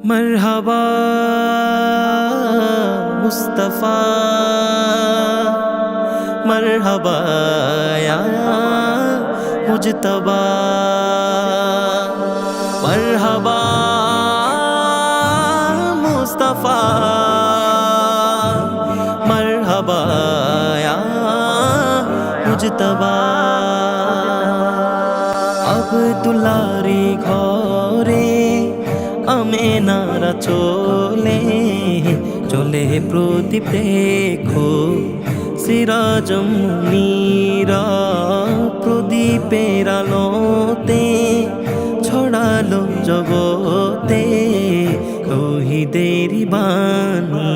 मरहबा मुस्तफ़ा मरहबा या मुजतबा मरहबा मुस्तफ़ा मरहबा या मुजतबा अब्दुल्लाहरे घरे आमेनारा चले चले प्रदीप देखो सिराजम मुनीरा प्रदीपेर आलोते छड़ालो जगते तौहीदेर बानी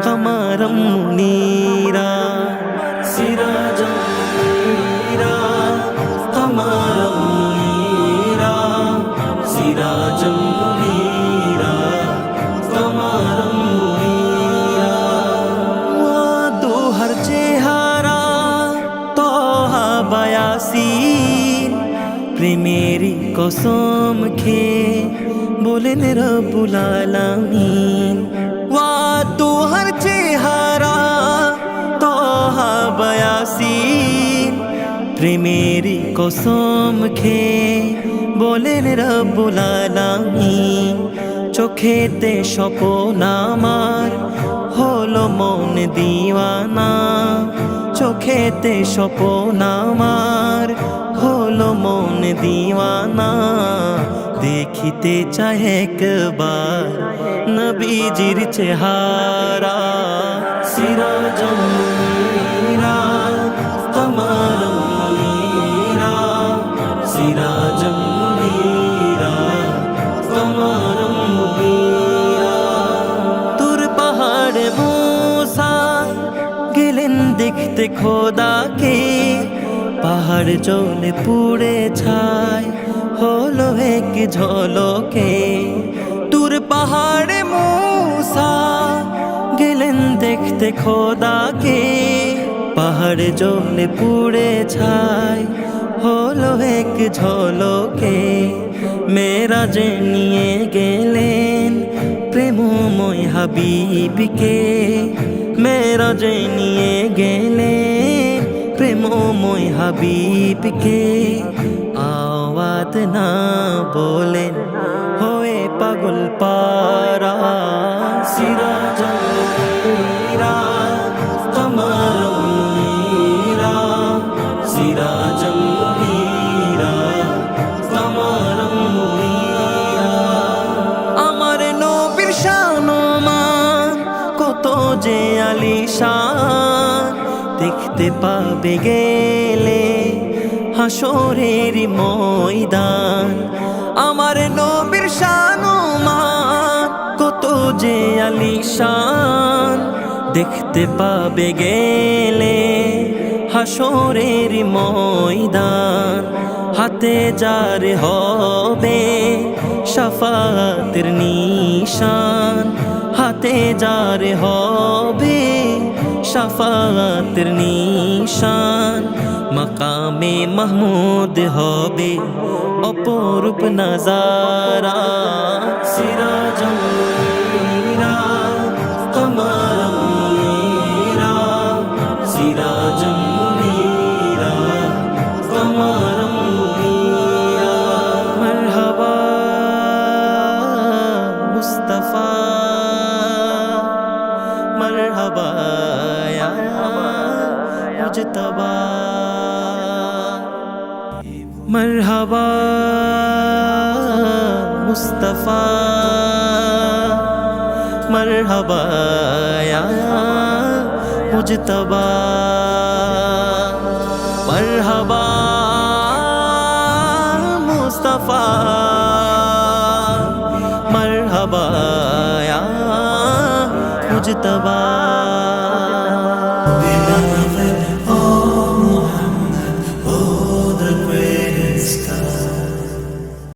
कमारम मुनीरा सिराजम मुनीरा कमारम मुनीरा सिराजम मुनीरा कमारम मुनीरा दो हर चेहरा तोहा बयासीन प्रेमेरी कसम खे बोलेन रब्बुल आलामीन दो हर चेहरा तोहा बयासीन प्रेमेरी कसम खे बोलेन रब्बुल आलामीन चोखेते स्বপ্ন আমার হলো মন দিওয়ানা চোখেতে স্বপ্ন আমার হলো মন দিওয়ানা দেখিতে চাই একবার নবীজির চেহারা সিরাজম মুনীরা কমারম মুনীরা সিরাজম মুনীরা কমারম মুনীরা তোর পাহাড়ে মুসা গেলেন দেখতে খোদাকে পাহাড় জ্বলে পুড়ে ছাই হলো এক ঝলকে তোর পাহাড়ে মুসা গেলেন দেখতে খোদাকে পাহাড় জ্বলে পুড়ে ছাই হলো এক ঝলকে মেরাজে নিয়ে গেলেন প্রেমময় হাবিবকে মেরাজে নিয়ে গেলেন প্রেমময় হাবিবকে আওয়াজ না বলেন হয়ে পাগল পারা সিরাজম মুনীরা কমারম মুনীরা সিরাজম মুনীরা কমারম মুনীরা আমার নবীর শান কত যে আলিশান দেখতে পাবে গেলে হাসরের ময়দান আমার নবীর শান কত যে আলিশান দেখতে পাবে গেলে হাসরের ময়দান হাতে যার হবে শাফাতের নিশান হাতে যার হবে শাফাতের নিশান মাকামে মাহমুদ হবে অপরূপ নজারা সিরাজম মুনীরা কমারম মুনীরা সিরাজম মুনীরা কমারম মুনীরা মরহবা মুস্তফা মরহবা या मुजतबा मरहबा मुस्तफ़ा मरहबा या मुजतबा मरहबा मुस्तफ़ा मरहबा या मुजतबा